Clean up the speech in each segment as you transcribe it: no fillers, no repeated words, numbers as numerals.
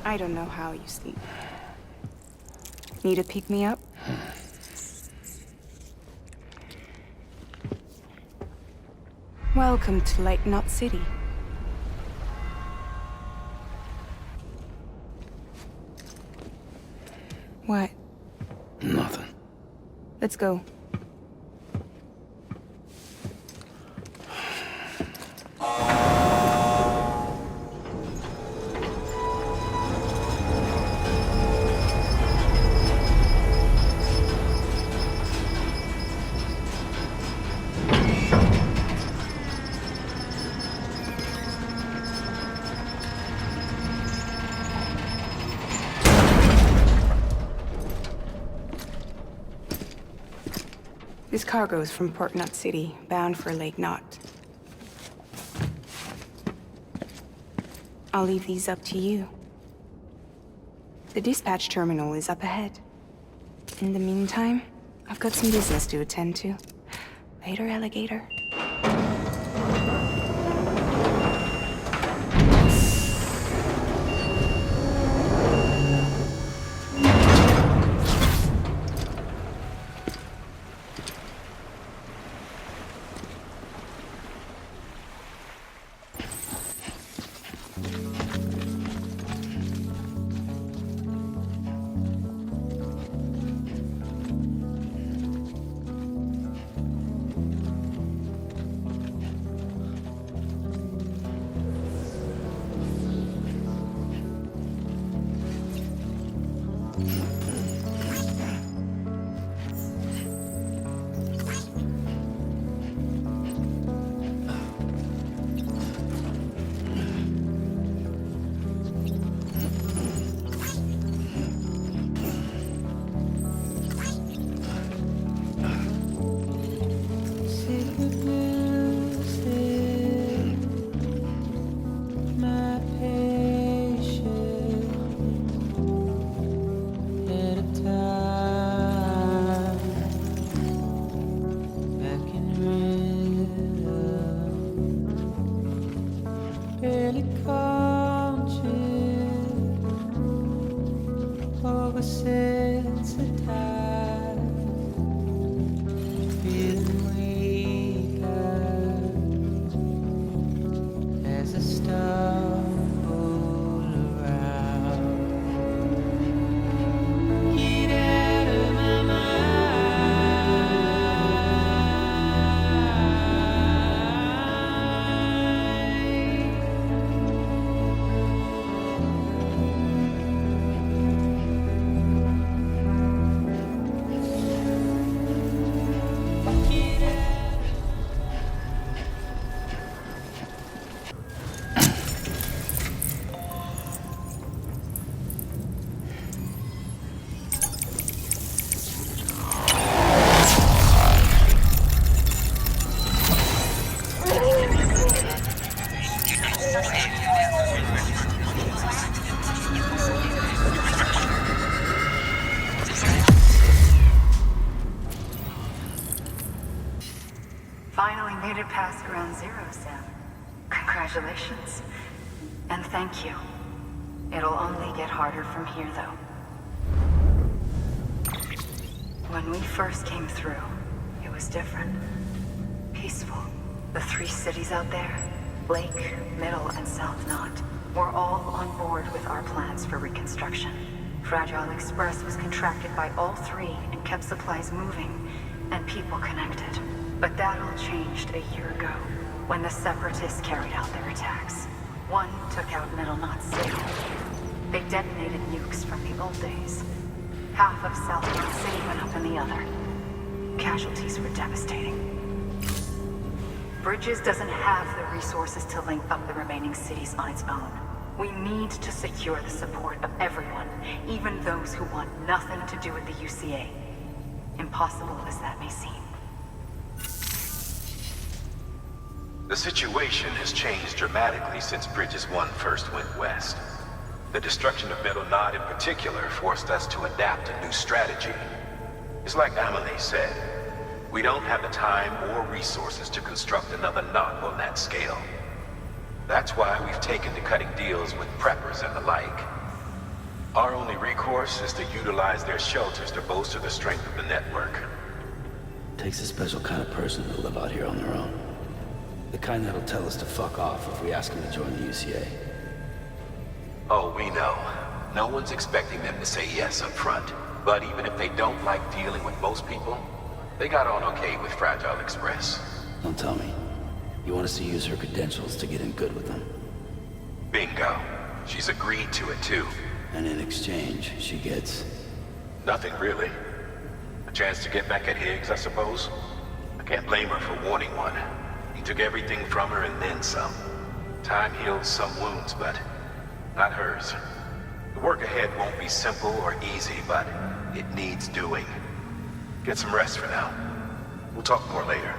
I don't know how you sleep. Need to pick me up? Welcome to Lake Knot City. What? Nothing. Let's go. This cargo is from Port Knot City, bound for Lake Knot. I'll leave these up to you. The dispatch terminal is up ahead. In the meantime, I've got some business to attend to. Later, alligator. Finally made it past ground zero, Sam. Congratulations. And thank you. It'll only get harder from here, though. When we first came through, it was different. Peaceful. The 3 cities out there, Lake, Middle, and South Knot, were all on board with our plans for reconstruction. Fragile Express was contracted by all 3 and kept supplies moving and people connected. But that all changed a year ago, when the Separatists carried out their attacks. One took out Middle Knot City. They detonated nukes from the old days. Half of South Knot City went up in the other. Casualties were devastating. Bridges doesn't have the resources to link up the remaining cities on its own. We need to secure the support of everyone, even those who want nothing to do with the UCA. Impossible as that may seem. The situation has changed dramatically since Bridges 1 first went west. The destruction of Middle Knot in particular forced us to adapt a new strategy. It's like Amelie said, we don't have the time or resources to construct another knot on that scale. That's why we've taken to cutting deals with preppers and the like. Our only recourse is to utilize their shelters to bolster the strength of the network. Takes a special kind of person to live out here on their own. The kind that'll tell us to fuck off if we ask them to join the UCA. Oh, we know. No one's expecting them to say yes up front. But even if they don't like dealing with most people, they got on okay with Fragile Express. Don't tell me. You want us to use her credentials to get in good with them. Bingo. She's agreed to it too. And in exchange, she gets... Nothing really. A chance to get back at Higgs, I suppose. I can't blame her for wanting one. He took everything from her and then some. Time heals some wounds, but not hers. The work ahead won't be simple or easy, but it needs doing. Get some rest for now. We'll talk more later.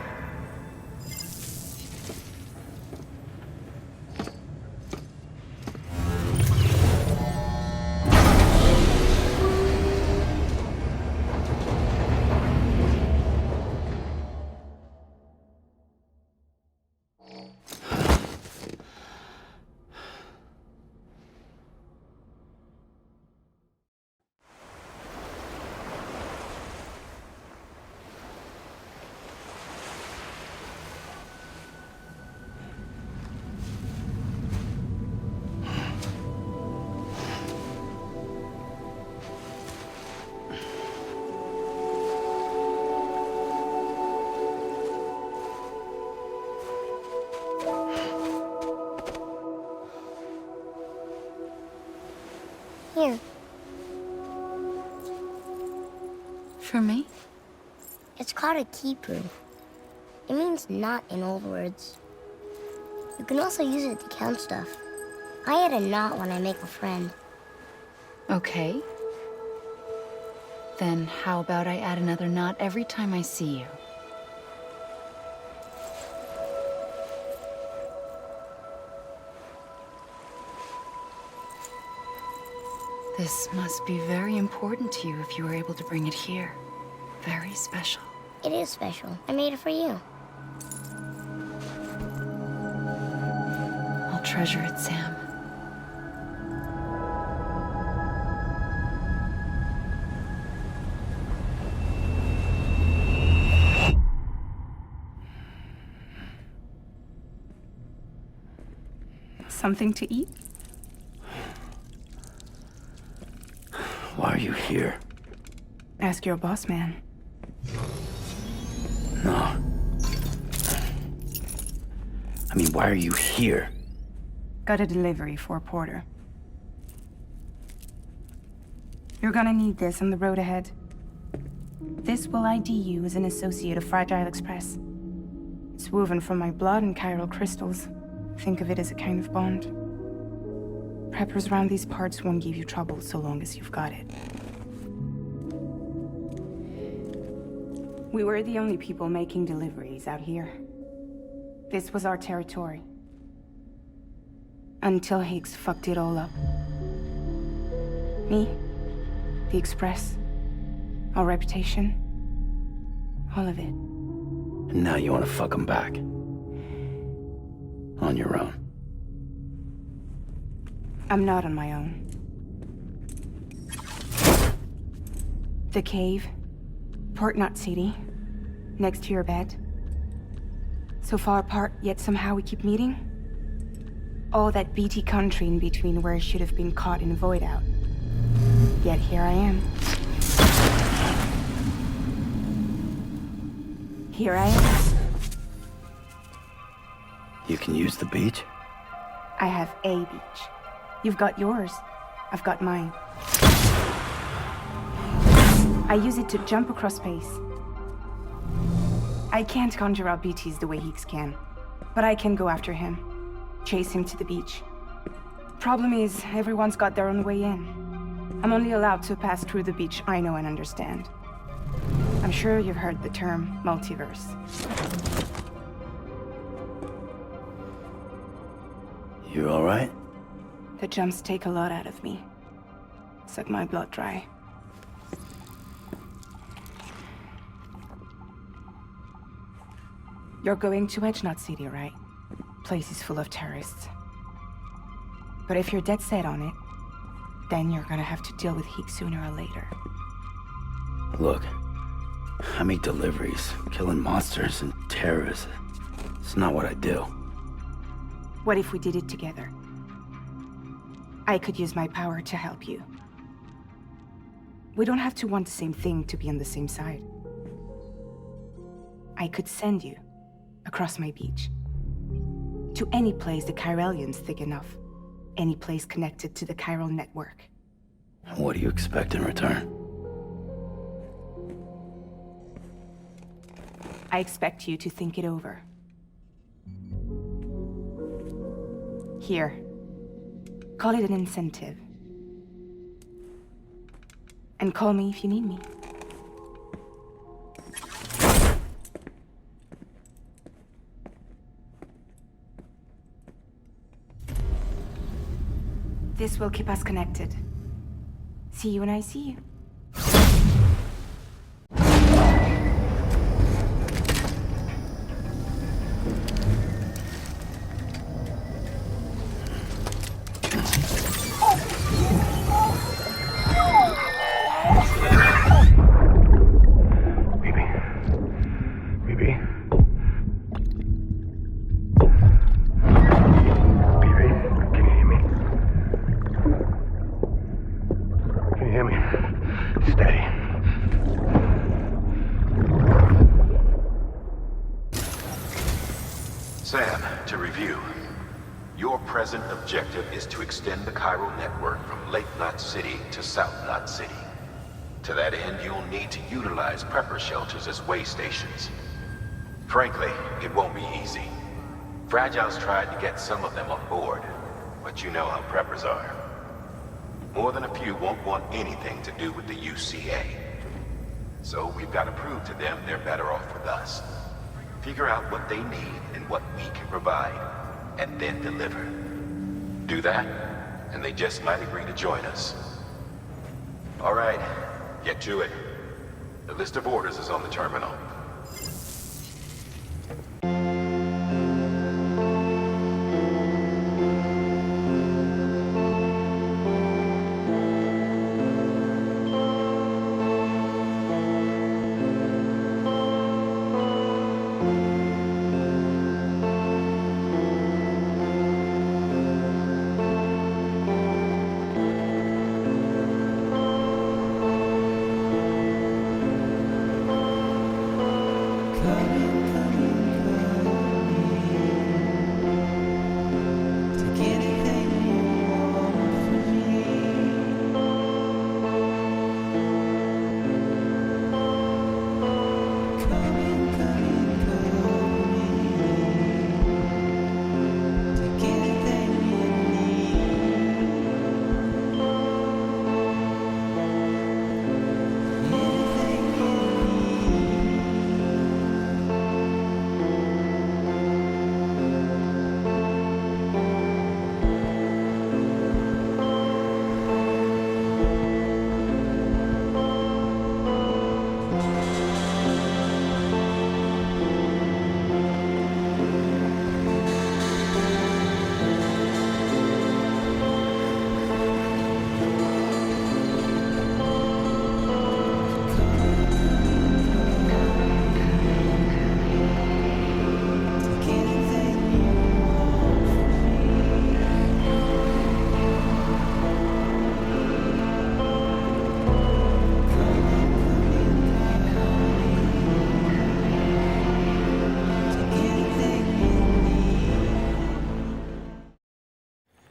Here. For me? It's called a keeper. It means knot in old words. You can also use it to count stuff. I add a knot when I make a friend. Okay. Then how about I add another knot every time I see you? This must be very important to you if you were able to bring it here. Very special. It is special. I made it for you. I'll treasure it, Sam. Something to eat? Why are you here? Ask your boss man. No. I mean, why are you here? Got a delivery for Porter. You're gonna need this on the road ahead. This will ID you as an associate of Fragile Express. It's woven from my blood and chiral crystals. Think of it as a kind of bond. Preppers around these parts won't give you trouble so long as you've got it. We were the only people making deliveries out here. This was our territory. Until Higgs fucked it all up. Me, the Express, our reputation, all of it. And now you want to fuck them back. On your own. I'm not on my own. The cave, Port Knot City, next to your bed. So far apart, yet somehow we keep meeting. All that BT country in between where I should have been caught in a void out. Yet here I am. Here I am. You can use the beach? I have a beach. You've got yours. I've got mine. I use it to jump across space. I can't conjure up BTs the way Higgs can, but I can go after him, chase him to the beach. Problem is, everyone's got their own way in. I'm only allowed to pass through the beach I know and understand. I'm sure you've heard the term multiverse. You all right? The jumps take a lot out of me. Suck my blood dry. You're going to Knot City, right? Place is full of terrorists. But if you're dead set on it, then you're gonna have to deal with heat sooner or later. Look, I make deliveries, killing monsters and terrorists. It's not what I do. What if we did it together? I could use my power to help you. We don't have to want the same thing to be on the same side. I could send you across my beach. To any place the Chiralian's thick enough. Any place connected to the chiral network. What do you expect in return? I expect you to think it over. Here. Call it an incentive. And call me if you need me. This will keep us connected. See you when I see you. Sam, to review. Your present objective is to extend the chiral network from Lake Knot City to South Knot City. To that end, you'll need to utilize prepper shelters as way stations. Frankly, it won't be easy. Fragile's tried to get some of them on board, but you know how preppers are. More than a few won't want anything to do with the UCA. So we've got to prove to them they're better off with us. Figure out what they need and what we can provide, and then deliver. Do that, and they just might agree to join us. All right, get to it. The list of orders is on the terminal.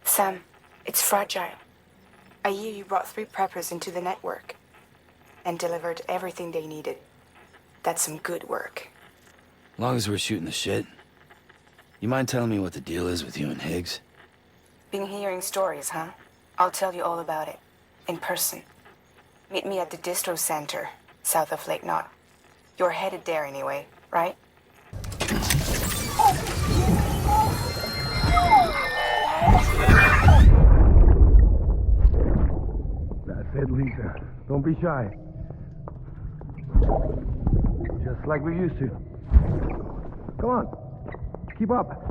Sam, it's Fragile. I hear you brought 3 preppers into the network and delivered everything they needed. That's some good work. Long as we're shooting the shit. You mind telling me what the deal is with you and Higgs? Been hearing stories, huh? I'll tell you all about it. In person. Meet me at the distro center, south of Lake Knot. You're headed there anyway, right? That's it, Lisa. Don't be shy. Just like we used to. Come on. Keep up.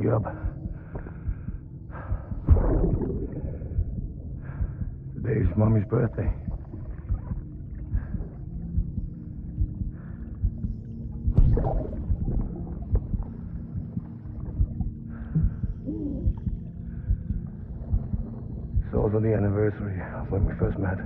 you up. Today's Mommy's birthday. It's also the anniversary of when we first met.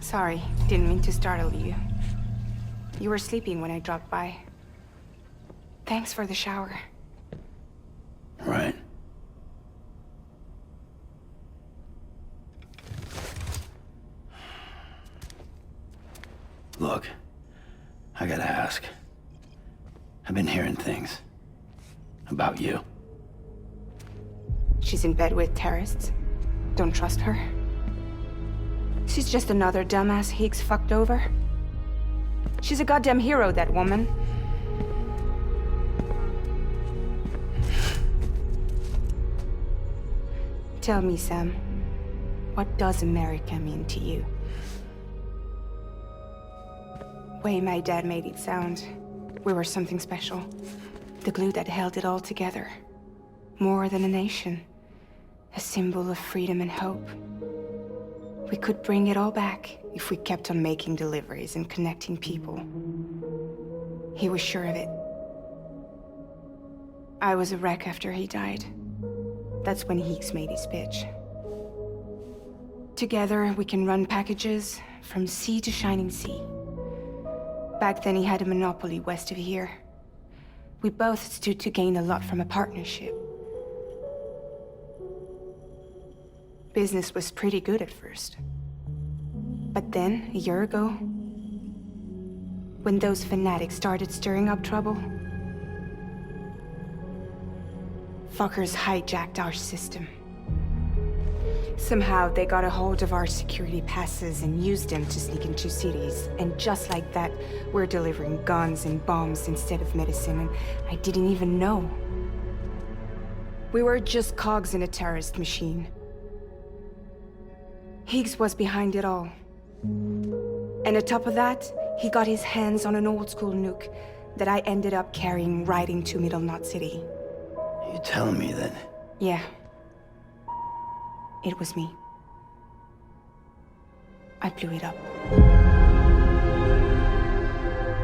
Sorry, didn't mean to startle you. You were sleeping when I dropped by. Thanks for the shower. Right. Look, I gotta ask. I've been hearing things about you. She's in bed with terrorists. Don't trust her. She's just another dumbass Higgs fucked over. She's a goddamn hero, that woman. Tell me, Sam, what does America mean to you? Way my dad made it sound, we were something special. The glue that held it all together. More than a nation. A symbol of freedom and hope. We could bring it all back if we kept on making deliveries and connecting people. He was sure of it. I was a wreck after he died. That's when Higgs made his pitch. Together, we can run packages from sea to shining sea. Back then, he had a monopoly west of here. We both stood to gain a lot from a partnership. Business was pretty good at first. But then, a year ago, when those fanatics started stirring up trouble, fuckers hijacked our system. Somehow, they got a hold of our security passes and used them to sneak into cities. And just like that, we're delivering guns and bombs instead of medicine, and I didn't even know. We were just cogs in a terrorist machine. Higgs was behind it all. And on top of that, he got his hands on an old-school nuke that I ended up carrying right into Middle Knot City. You telling me that? Yeah. It was me. I blew it up.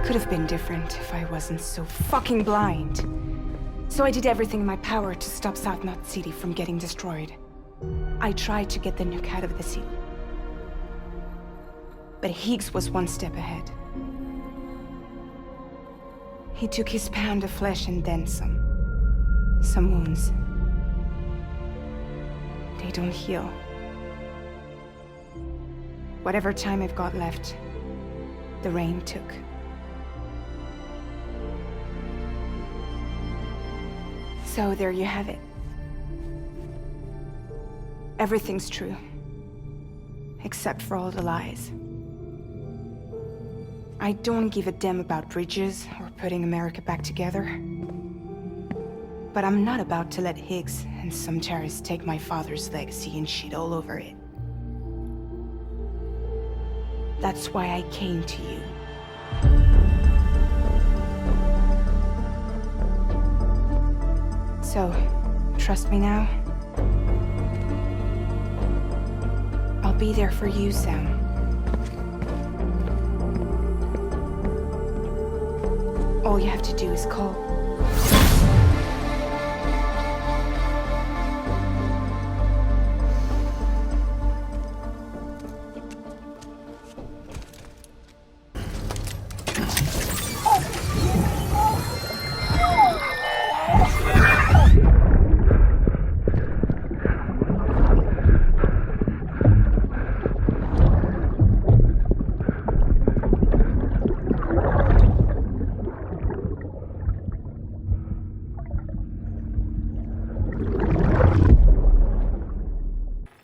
Could have been different if I wasn't so fucking blind. So I did everything in my power to stop South Knot City from getting destroyed. I tried to get the nuke out of the city. But Higgs was one step ahead. He took his pound of flesh and then some. Some wounds. They don't heal. Whatever time I've got left, the rain took. So there you have it. Everything's true. Except for all the lies. I don't give a damn about bridges or putting America back together. But I'm not about to let Higgs and some terrorists take my father's legacy and shit all over it. That's why I came to you. So, trust me now? I'll be there for you, Sam. All you have to do is call.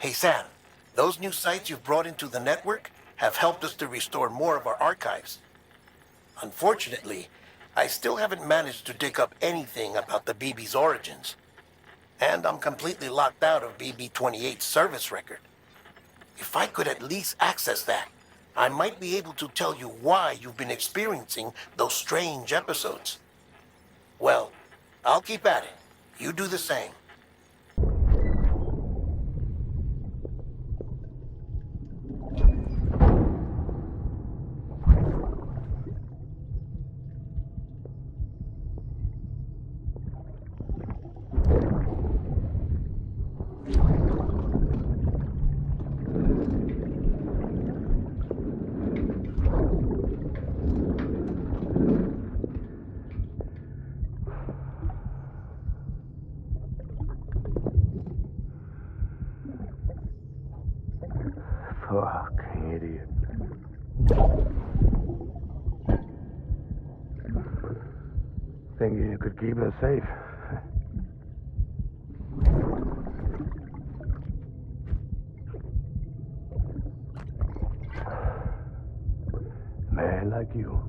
Hey Sam, those new sites you've brought into the network have helped us to restore more of our archives. Unfortunately, I still haven't managed to dig up anything about the BB's origins. And I'm completely locked out of BB-28's service record. If I could at least access that, I might be able to tell you why you've been experiencing those strange episodes. Well, I'll keep at it. You do the same. Fucking idiot. Thinking you could keep us safe. Man like you.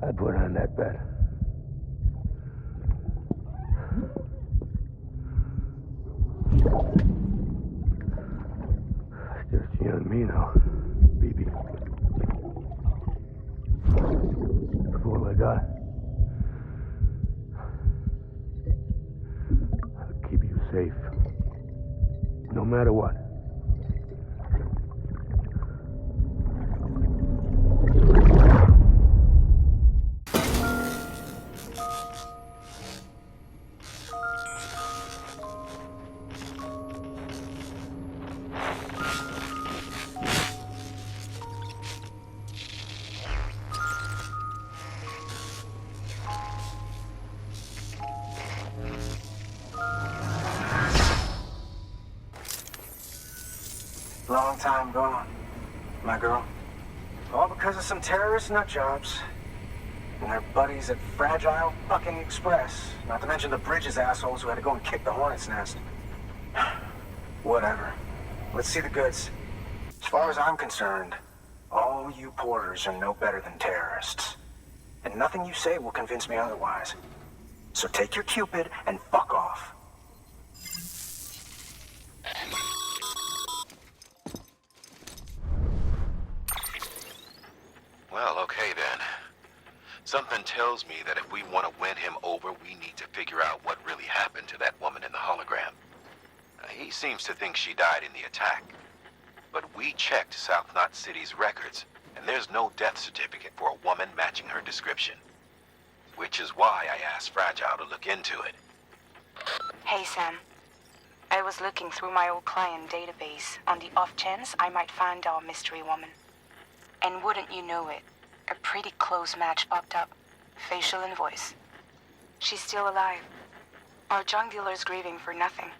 I'd put on that bet. It's just you and me now, BB. That's all I got. I'll keep you safe. No matter what. Long time gone, my girl. All because of some terrorist nutjobs and their buddies at Fragile fucking Express. Not to mention the Bridges assholes who had to go and kick the hornet's nest. Whatever. Let's see the goods. As far as I'm concerned, all you porters are no better than terrorists. And nothing you say will convince me otherwise. So take your Cupid and fuck off. Well, okay then. Something tells me that if we want to win him over, we need to figure out what really happened to that woman in the hologram. He seems to think she died in the attack. But we checked South Knot City's records, and there's no death certificate for a woman matching her description. Which is why I asked Fragile to look into it. Hey, Sam. I was looking through my old client database on the off chance I might find our mystery woman. And wouldn't you know it, a pretty close match popped up. Facial and voice. She's still alive. Our junk dealer's grieving for nothing.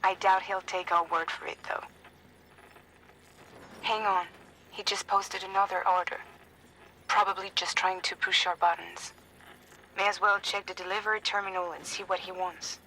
I doubt he'll take our word for it, though. Hang on. He just posted another order. Probably just trying to push our buttons. May as well check the delivery terminal and see what he wants.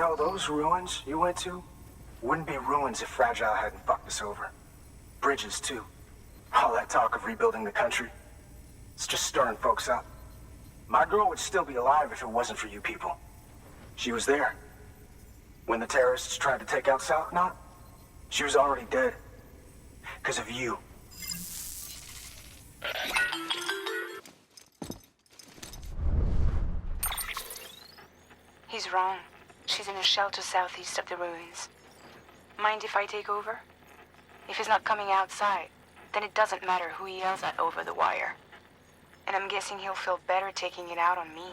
know, those ruins you went to wouldn't be ruins if Fragile hadn't fucked us over. Bridges, too. All that talk of rebuilding the country, it's just stirring folks up. My girl would still be alive if it wasn't for you people. She was there. When the terrorists tried to take out South Knot, she was already dead. Because of you. He's wrong. She's in a shelter southeast of the ruins. Mind if I take over? If he's not coming outside, then it doesn't matter who he yells at over the wire. And I'm guessing he'll feel better taking it out on me.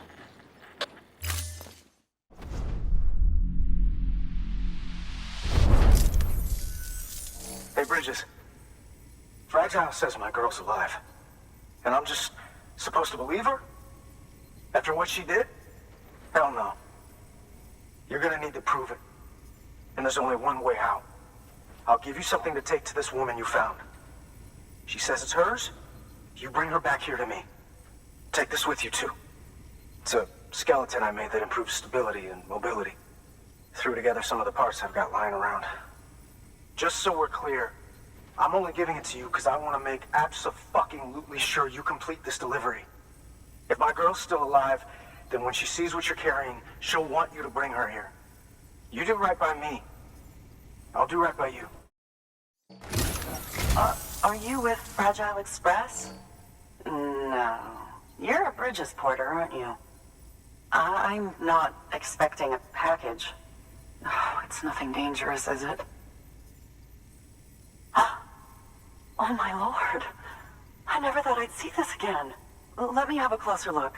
Hey, Bridges. Fragile says my girl's alive. And I'm just supposed to believe her? After what she did? Hell no. You're gonna need to prove it. And there's only one way out. I'll give you something to take to this woman you found. She says it's hers. You bring her back here to me. Take this with you, too. It's a skeleton I made that improves stability and mobility. Threw together some of the parts I've got lying around. Just so we're clear, I'm only giving it to you because I want to make abso-fucking-lutely sure you complete this delivery. If my girl's still alive, then when she sees what you're carrying, she'll want you to bring her here. You do right by me. I'll do right by you. Are you with Fragile Express? No. You're a Bridges porter, aren't you? I'm not expecting a package. Oh, it's nothing dangerous, is it? Oh my lord. I never thought I'd see this again. Let me have a closer look.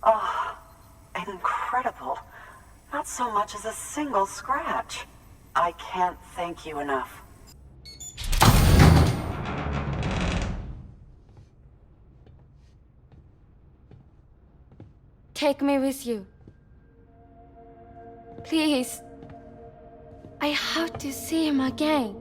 Oh, incredible. Not so much as a single scratch. I can't thank you enough. Take me with you. Please. I have to see him again.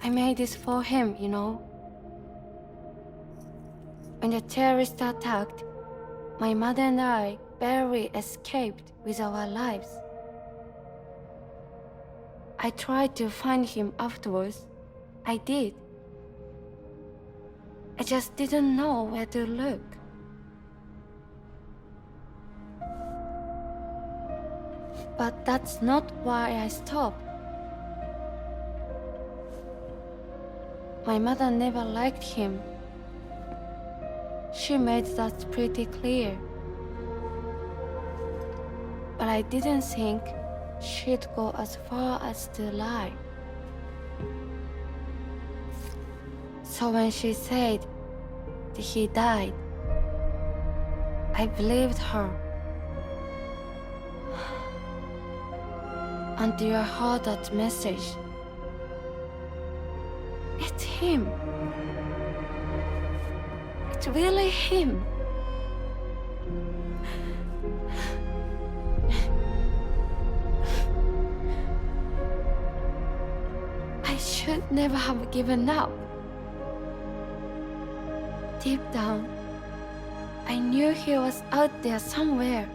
I made this for him, you know. When the terrorists attacked, my mother and I barely escaped with our lives. I tried to find him afterwards. I did. I just didn't know where to look. But that's not why I stopped. My mother never liked him. She made that pretty clear. But I didn't think she'd go as far as to lie. So when she said that he died, I believed her. Until I heard that message. It's him. It's really him. I should never have given up. Deep down, I knew he was out there somewhere.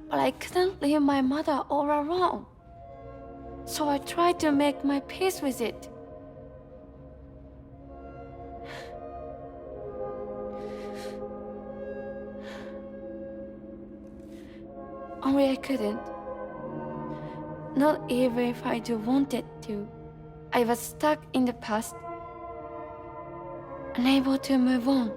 But I couldn't leave my mother all alone. So I tried to make my peace with it. Only I couldn't. Not even if I do wanted to. I was stuck in the past, unable to move on.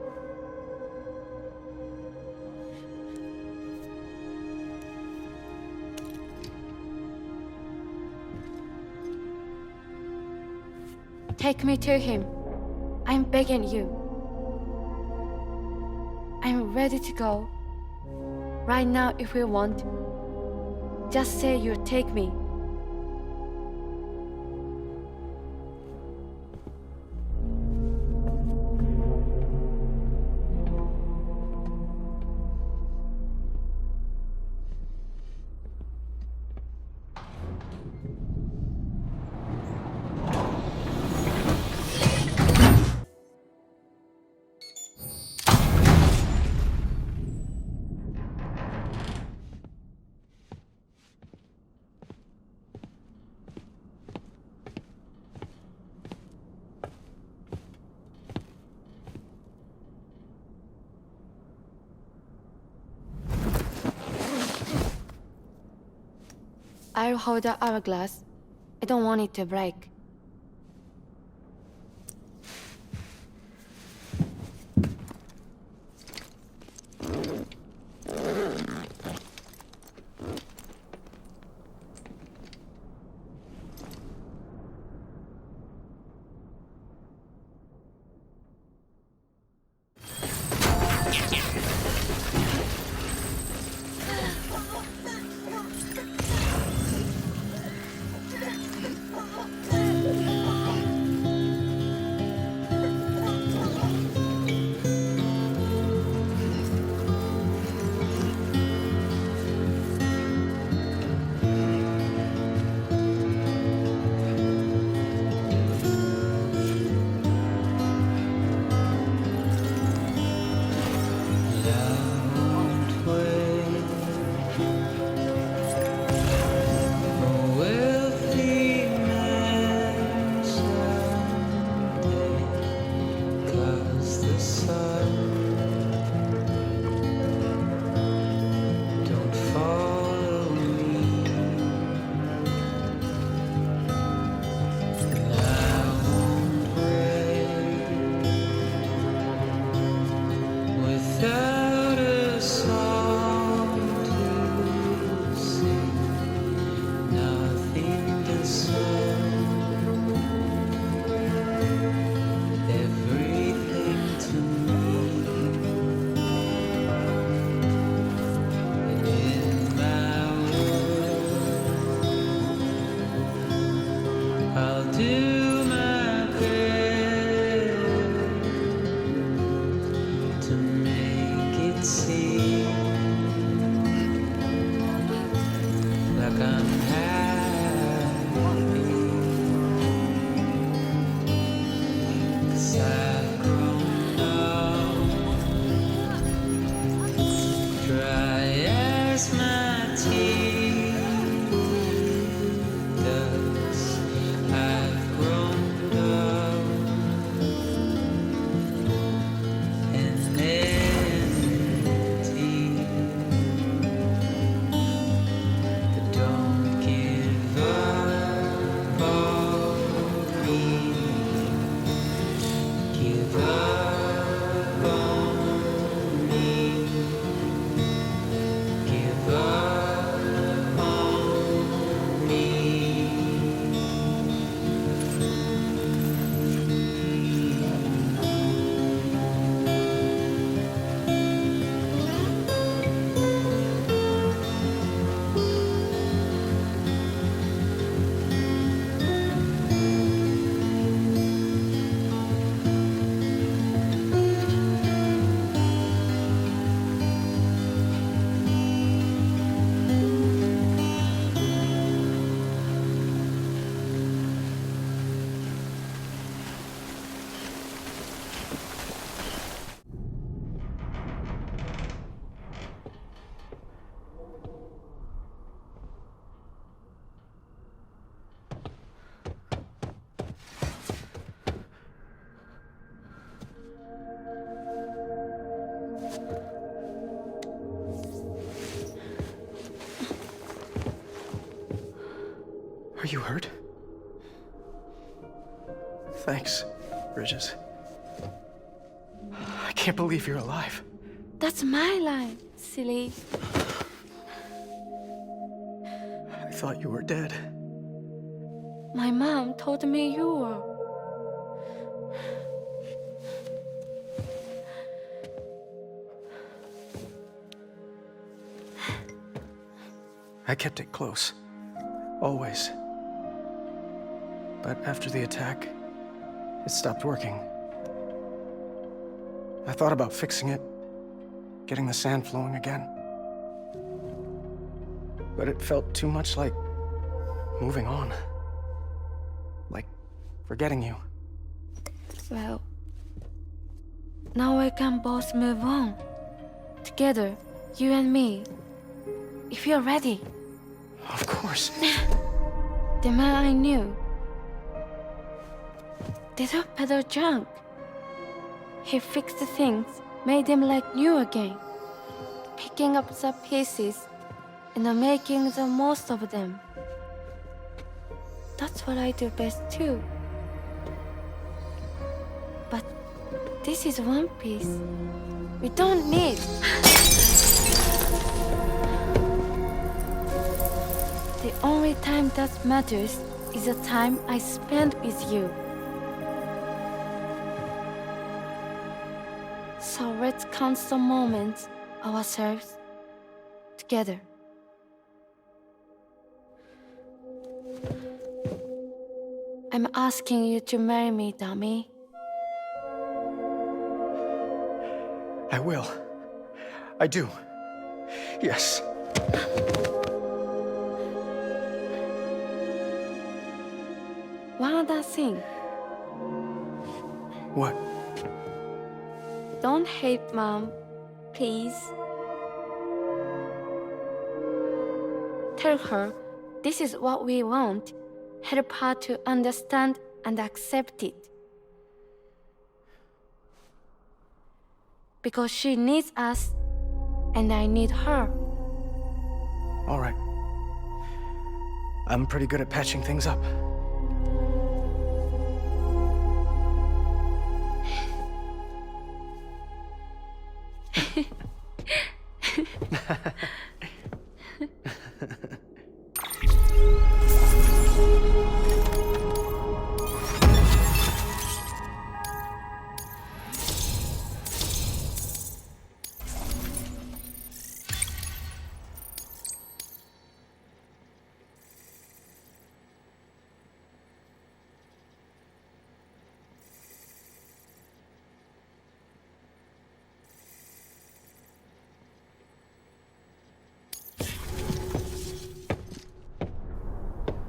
Take me to him. I'm begging you. I'm ready to go. Right now if you want. Just say you'll take me. I'll hold the hourglass. I don't want it to break. Are you hurt? Thanks, Bridges. I can't believe you're alive. That's my line, silly. I thought you were dead. My mom told me you were. I kept it close. Always. But after the attack, it stopped working. I thought about fixing it, getting the sand flowing again. But it felt too much like moving on. Like forgetting you. Well, now we can both move on. Together, you and me. If you're ready. Of course. The man I knew. Did a peddle junk. He fixed the things, made them like new again. Picking up the pieces and making the most of them. That's what I do best too. But this is one piece. We don't need. The only time that matters is the time I spend with you. So let's count some moments ourselves together. I'm asking you to marry me, dummy. I will. I do. Yes. One other thing. What? Don't hate Mom, please. Tell her this is what we want. Help her to understand and accept it. Because she needs us, and I need her. All right. I'm pretty good at patching things up.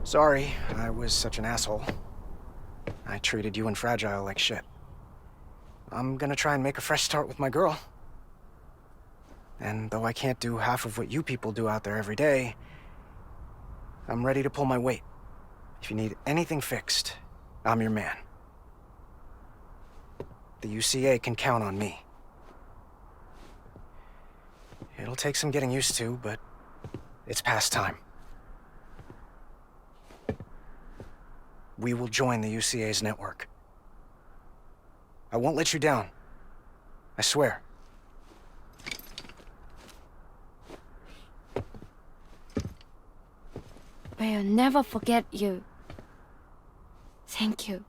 Sorry, I was such an asshole. I treated you and Fragile like shit. I'm gonna try and make a fresh start with my girl. And though I can't do half of what you people do out there every day, I'm ready to pull my weight. If you need anything fixed, I'm your man. The UCA can count on me. It'll take some getting used to, but it's past time. We will join the UCA's network. I won't let you down. I swear. We'll never forget you. Thank you.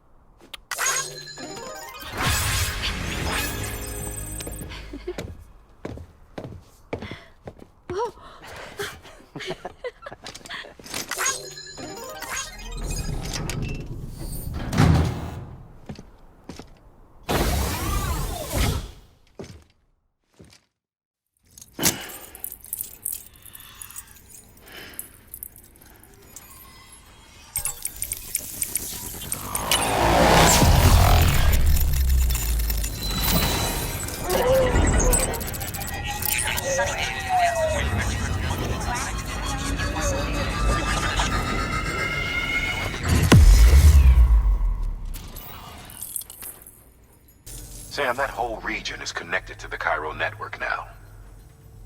Sam, that whole region is connected to the Cairo network now.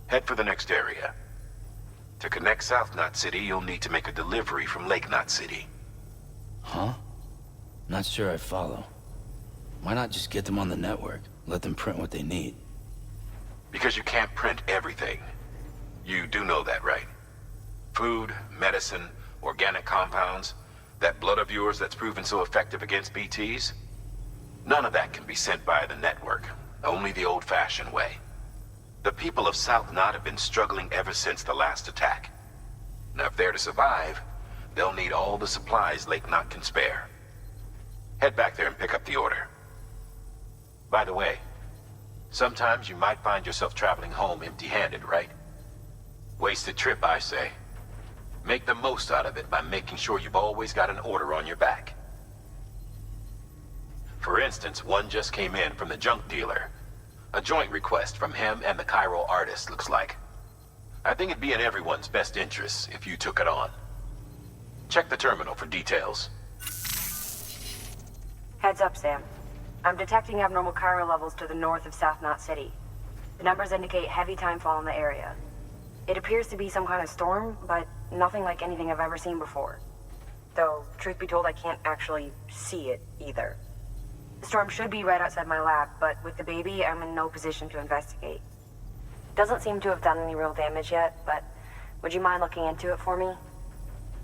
Head for the next area. To connect South Knot City, you'll need to make a delivery from Lake Knot City. Huh? Not sure I follow. Why not just get them on the network? Let them print what they need. Because you can't print everything. You do know that, right? Food, medicine, organic compounds, that blood of yours that's proven so effective against BTs? None of that can be sent via the network. Only the old-fashioned way. The people of South Knot have been struggling ever since the last attack. Now, if they're to survive, they'll need all the supplies Lake Knot can spare. Head back there and pick up the order. By the way, sometimes you might find yourself traveling home empty-handed, right? Wasted trip, I say. Make the most out of it by making sure you've always got an order on your back. For instance, one just came in from the junk dealer. A joint request from him and the Cairo artist, looks like. I think it'd be in everyone's best interest if you took it on. Check the terminal for details. Heads up, Sam. I'm detecting abnormal Cairo levels to the north of South Knot City. The numbers indicate heavy timefall in the area. It appears to be some kind of storm, but nothing like anything I've ever seen before. Though, truth be told, I can't actually see it either. The storm should be right outside my lab, but with the baby, I'm in no position to investigate. Doesn't seem to have done any real damage yet, but would you mind looking into it for me?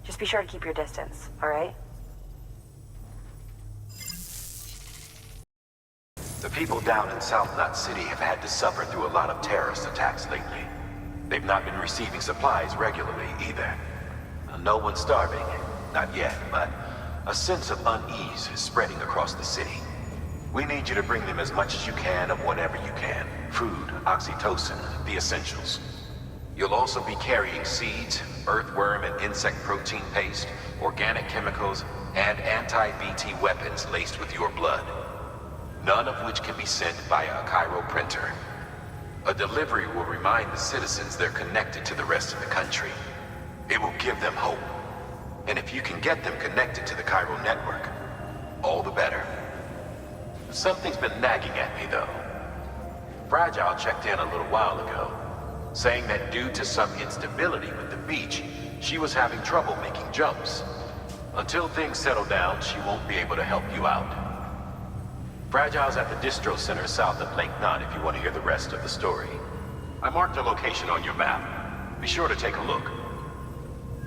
Just be sure to keep your distance, alright? The people down in South Knot City have had to suffer through a lot of terrorist attacks lately. They've not been receiving supplies regularly either. No one's starving, not yet, but a sense of unease is spreading across the city. We need you to bring them as much as you can of whatever you can. Food, oxytocin, the essentials. You'll also be carrying seeds, earthworm and insect protein paste, organic chemicals, and anti-BT weapons laced with your blood. None of which can be sent via a Cairo printer. A delivery will remind the citizens they're connected to the rest of the country. It will give them hope. And if you can get them connected to the Cairo network, all the better. Something's been nagging at me, though. Fragile checked in a little while ago, saying that due to some instability with the beach, she was having trouble making jumps. Until things settle down, she won't be able to help you out. Fragile's at the distro center south of Lake Knot if you want to hear the rest of the story. I marked the location on your map. Be sure to take a look.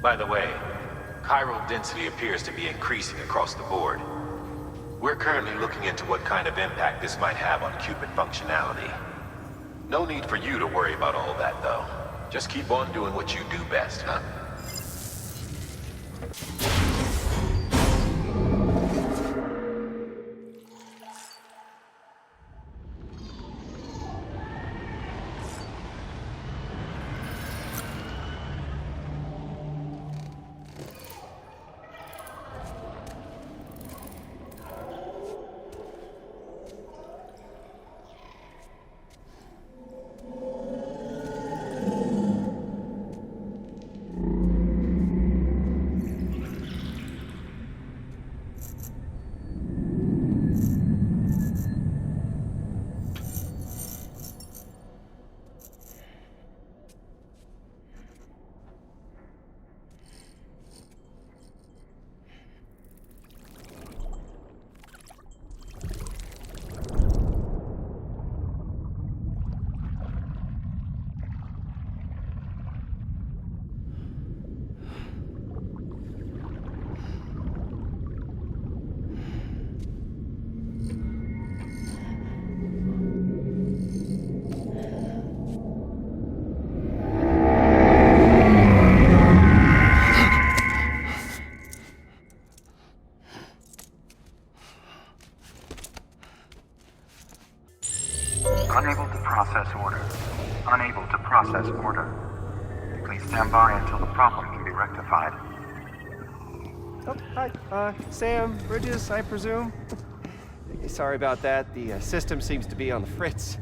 By the way, chiral density appears to be increasing across the board. We're currently looking into what kind of impact this might have on Cupid functionality. No need for you to worry about all that, though. Just keep on doing what you do best, huh? Unable to process order. Unable to process order. Please stand by until the problem can be rectified. Oh, hi. Sam, Bridges, I presume? Sorry about that. The system seems to be on the fritz.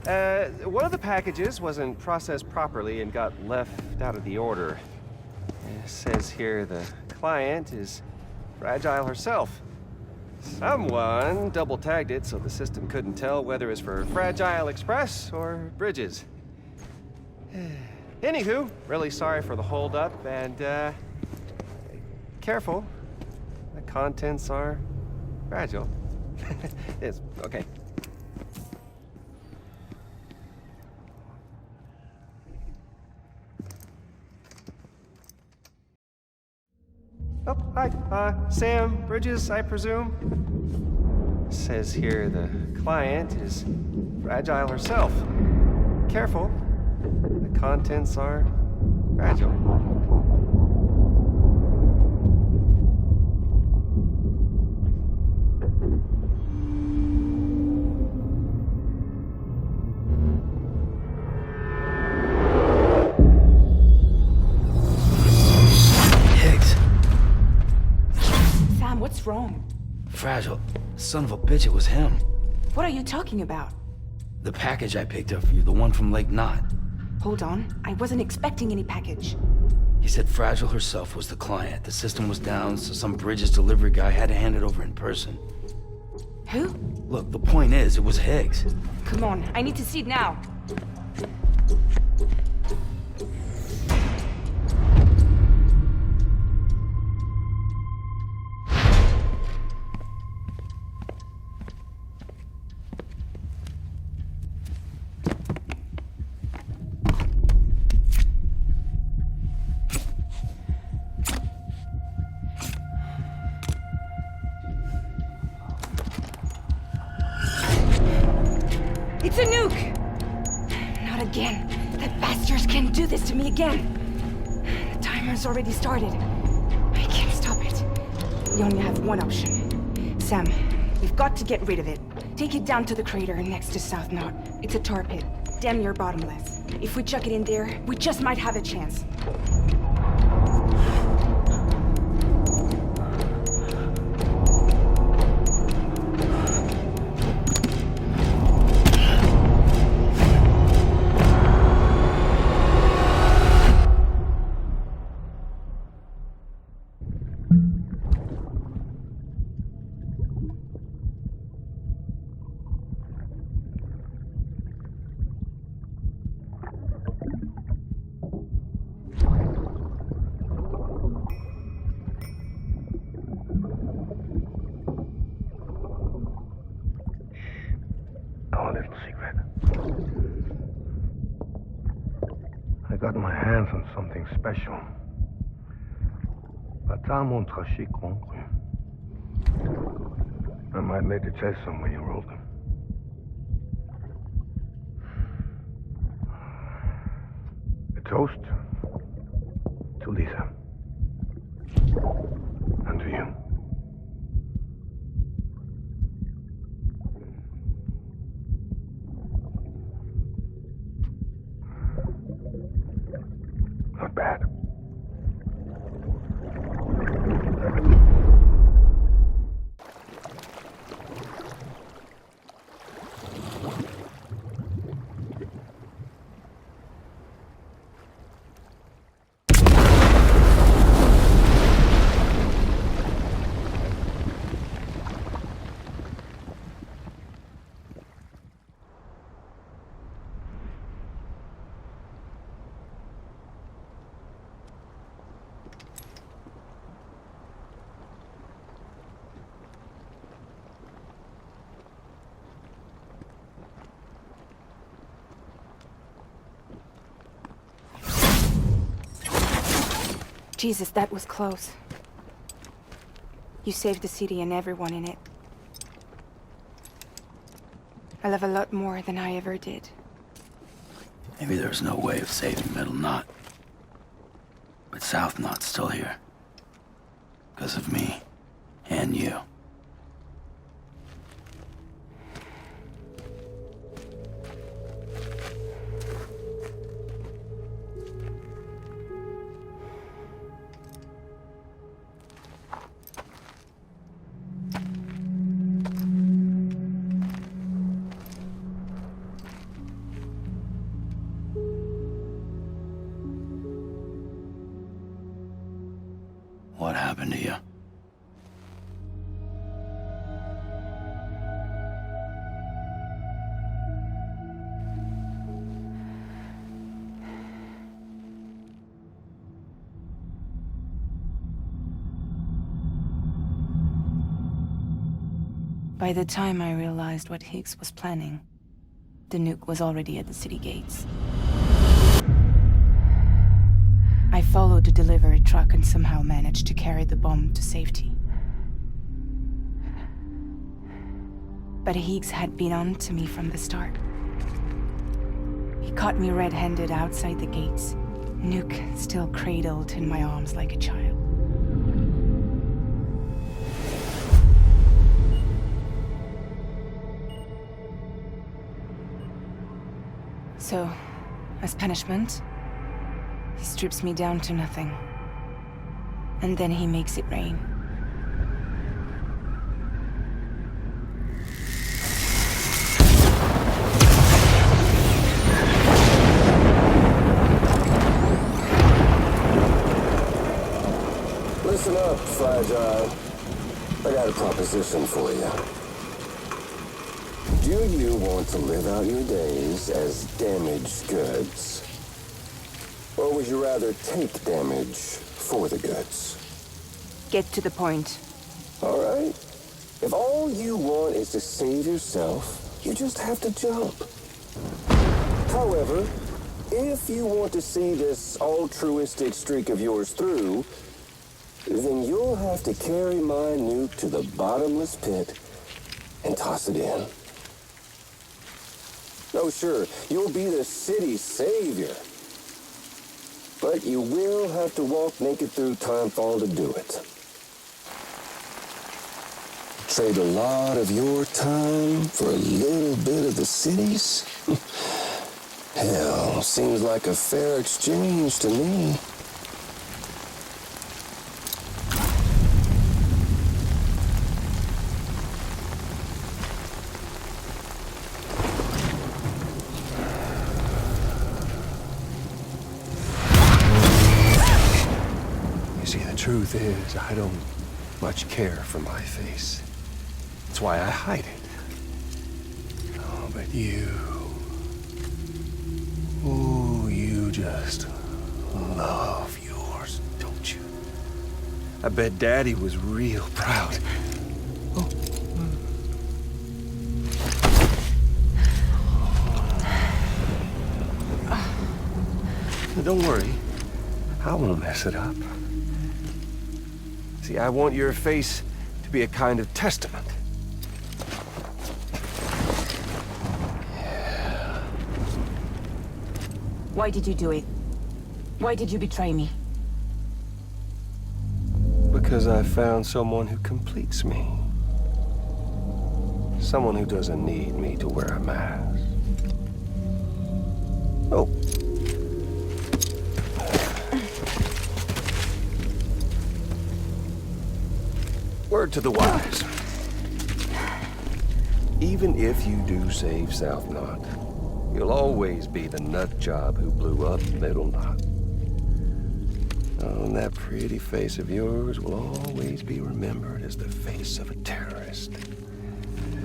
One of the packages wasn't processed properly and got left out of the order. It says here the client is Fragile herself. Someone double-tagged it so the system couldn't tell whether it's for Fragile Express or Bridges. Anywho, really sorry for the holdup, and, careful. The contents are fragile. It's okay. Oh, hi. Sam, Bridges, I presume? Says here the client is Fragile herself. Careful. The contents are fragile. What's wrong? Fragile. Son of a bitch, it was him. What are you talking about? The package I picked up for you, the one from Lake Knot. Hold on. I wasn't expecting any package. He said Fragile herself was the client. The system was down, so some Bridges delivery guy had to hand it over in person. Who? Look, the point is, it was Higgs. Come on, I need to see it now. It's a nuke! Not again. The bastards can't do this to me again. The timer's already started. I can't stop it. We only have one option. Sam, we've got to get rid of it. Take it down to the crater next to South Knot. It's a tar pit. Damn near bottomless. If we chuck it in there, we just might have a chance. I got my hands on something special. Batamon traché concru. I might later test them when you roll them. A toast to Lisa. And to you. Not bad. Jesus, that was close. You saved the city and everyone in it. I love a lot more than I ever did. Maybe there's no way of saving Middle Knot. But South Knot's still here. Because of me. And you. What happened to you? By the time I realized what Higgs was planning, the nuke was already at the city gates. I followed the delivery truck and somehow managed to carry the bomb to safety. But Higgs had been on to me from the start. He caught me red-handed outside the gates, nuke still cradled in my arms like a child. So, as punishment, he strips me down to nothing. And then he makes it rain. Listen up, Fragile. I got a proposition for you. Do you want to live out your days as damaged goods? Or would you rather take damage for the goods? Get to the point. All right. If all you want is to save yourself, you just have to jump. However, if you want to see this altruistic streak of yours through, then you'll have to carry my nuke to the bottomless pit and toss it in. No, sure, you'll be the city's savior. But you will have to walk naked through Timefall to do it. Trade a lot of your time for a little bit of the city's? Hell, seems like a fair exchange to me. You see, the truth is, I don't much care for my face. That's why I hide it. Oh, but you... Ooh, you just love yours, don't you? I bet Daddy was real proud. Oh. Don't worry. I won't mess it up. See, I want your face to be a kind of testament. Why did you do it? Why did you betray me? Because I found someone who completes me. Someone who doesn't need me to wear a mask. Oh. Word to the wise. Even if you do save South Knot, you'll always be the nut job who blew up Middle Knot. Oh, and that pretty face of yours will always be remembered as the face of a terrorist.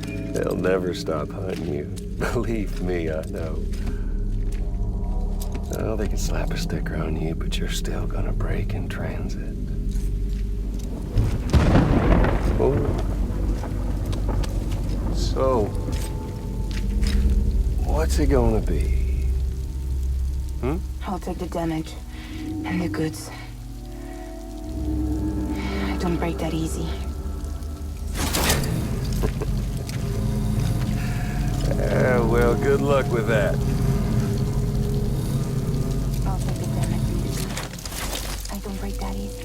They'll never stop hunting you. Believe me, I know. Oh, they can slap a sticker on you, but you're still gonna break in transit. Oh. So, what's it gonna be? Hmm? I'll take the damage and the goods. I don't break that easy. Well, good luck with that. I'll take the damage and the goods. I don't break that easy.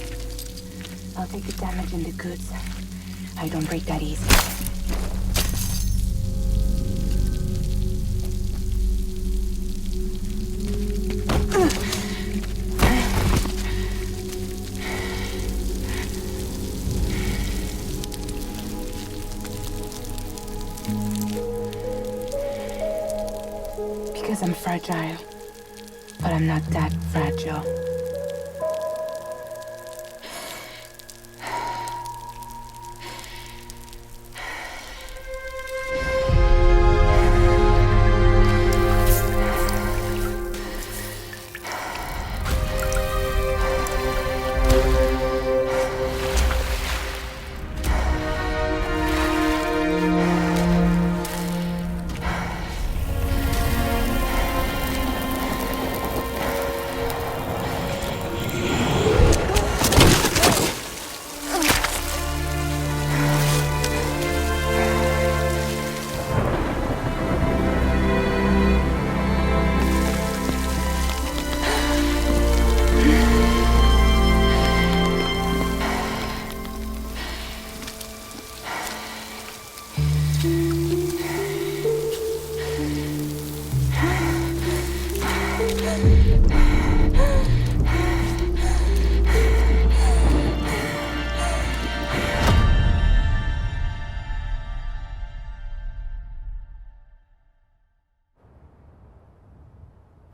I'll take the damage and the goods. I don't break that easy. Because I'm fragile, but I'm not that fragile.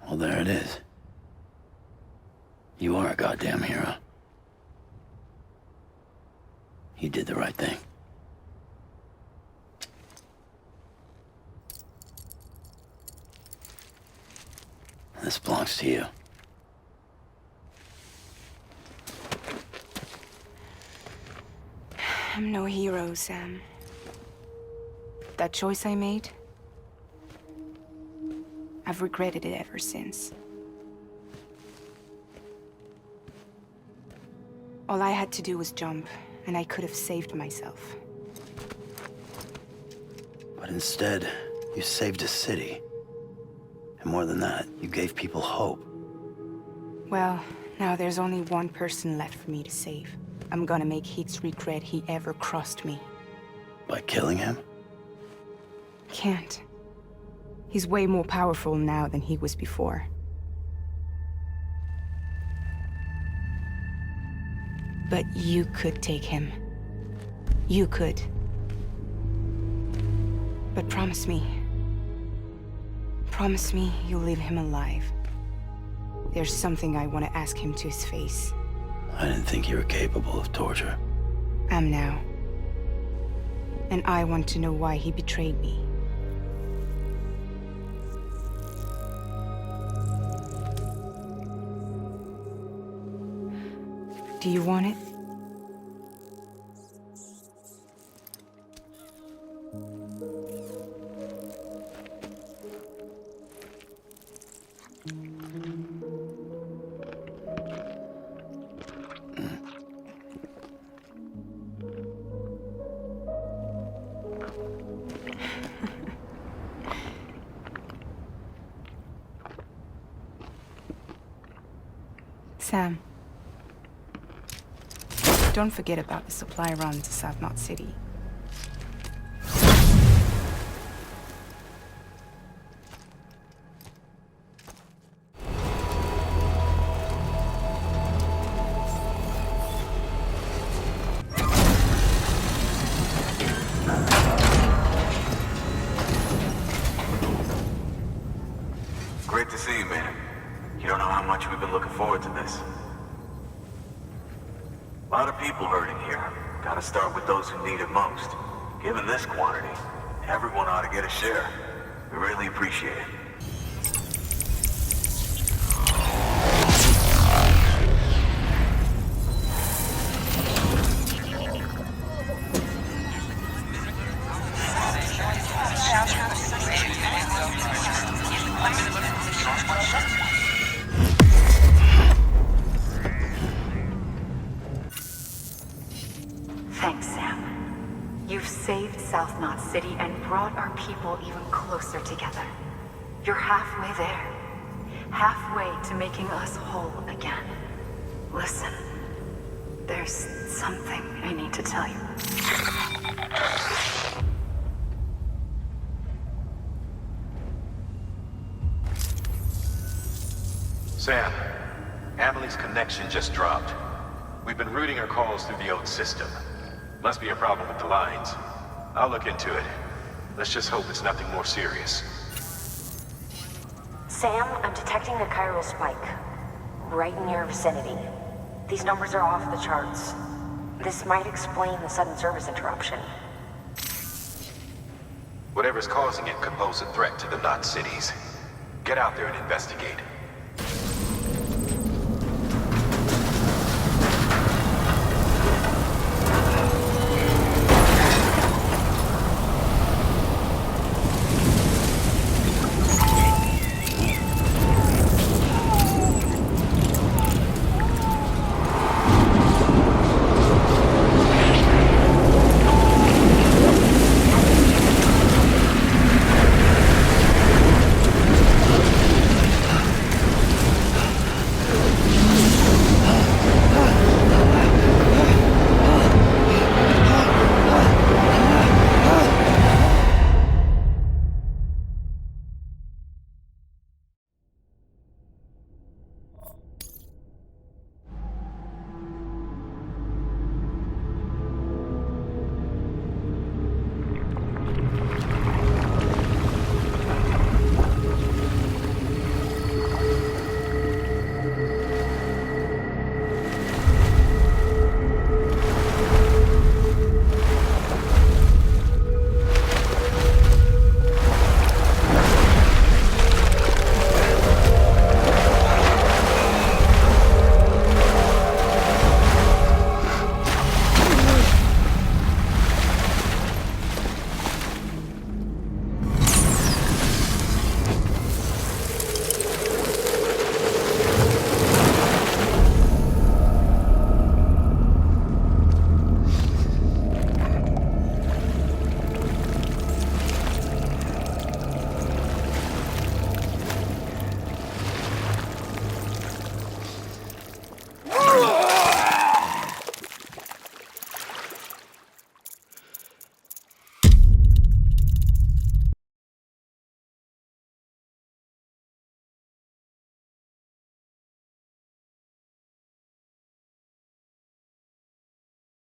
Well, there it is. You are a goddamn hero. You did the right thing. This belongs to you. I'm no hero, Sam. That choice I made, I've regretted it ever since. All I had to do was jump, and I could have saved myself. But instead, you saved a city. And more than that, you gave people hope. Well, now there's only one person left for me to save. I'm gonna make Heath's regret he ever crossed me. By killing him? Can't. He's way more powerful now than he was before. But you could take him. You could. But promise me. Promise me you'll leave him alive. There's something I want to ask him to his face. I didn't think you were capable of torture. Am now. And I want to know why he betrayed me. Do you want it? Sam. Don't forget about the supply run to South Knot City. Great to see you, man. You don't know how much we've been looking forward to this. A lot of people hurting here. Gotta start with those who need it most. Given this quantity, everyone ought to get a share. We really appreciate it. Thanks, Sam. You've saved South Knot City and brought our people even closer together. You're halfway there. Halfway to making us whole again. Listen, there's something I need to tell you. Sam, Amelie's connection just dropped. We've been routing her calls through the old system. Must be a problem with the lines. I'll look into it. Let's just hope it's nothing more serious. Sam, I'm detecting a chiral spike. Right in your vicinity. These numbers are off the charts. This might explain the sudden service interruption. Whatever's causing it could pose a threat to the Knot cities. Get out there and investigate.